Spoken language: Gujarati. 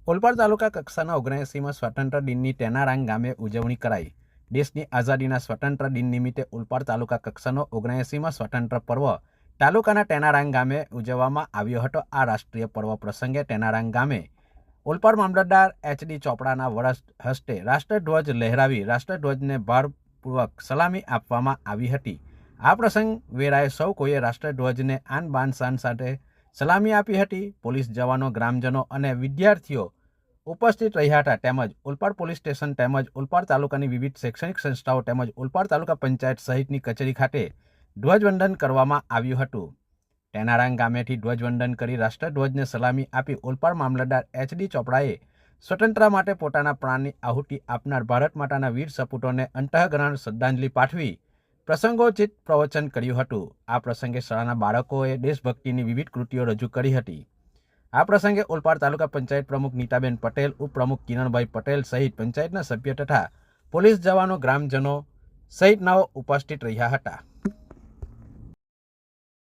ઓલપાડ તાલુકા કક્ષાના 79માં સ્વતંત્ર દિનની ટેનારાંગ ગામે ઉજવણી કરાઈ। દેશની આઝાદીના સ્વતંત્ર દિન નિમિત્તે ઓલપાડ તાલુકા કક્ષાનો 79માં સ્વતંત્ર પર્વ તાલુકાના ટેનારાંગ ગામે ઉજવવામાં આવ્યો હતો। આ રાષ્ટ્રીય પર્વ પ્રસંગે ટેનારાંગ ગામે ઓલપાડ મામલતદાર એચ.ડી. ચોપડાના વરદ હસ્તે રાષ્ટ્રધ્વજ લહેરાવી રાષ્ટ્રધ્વજને ભારપૂર્વક સલામી આપવામાં આવી હતી। આ પ્રસંગ વેળાએ સૌ કોઈએ રાષ્ટ્રધ્વજને આન બાન શાન સાથે સલામી આપી હતી। પોલીસ જવાનો, ગ્રામજનો અને વિદ્યાર્થીઓ ઉપસ્થિત રહ્યા હતા। તેમજ ઓલપાડ પોલીસ સ્ટેશન તેમજ ઓલપાડ તાલુકાની વિવિધ શૈક્ષણિક સંસ્થાઓ તેમજ ઓલપાડ તાલુકા પંચાયત સહિતની કચેરી ખાતે ધ્વજવંદન કરવામાં આવ્યું હતું। ટેનારાંગ ગામેથી ધ્વજવંદન કરી રાષ્ટ્રધ્વજને સલામી આપી ઓલપાડ મામલતદાર એચ.ડી. ચોપડાએ સ્વતંત્રતા માટે પોતાના પ્રાણની આહુતિ આપનાર ભારત માતાના વીર સપૂતોને અંતઃકરણ શ્રદ્ધાંજલિ પાઠવી પ્રસંગોચિત પ્રવચન કર્યું હતું। આ પ્રસંગે શાળાના બાળકોએ દેશભક્તિની વિવિધ કૃતિઓ રજૂ કરી હતી। આ પ્રસંગે ઓલપાડ તાલુકા પંચાયત પ્રમુખ નીતાબેન પટેલ, ઉપપ્રમુખ કિરણભાઈ પટેલ સહિત પંચાયતના સભ્યો તથા પોલીસ જવાનો, ગ્રામજનો સહિતનાઓ ઉપસ્થિત રહ્યા હતા।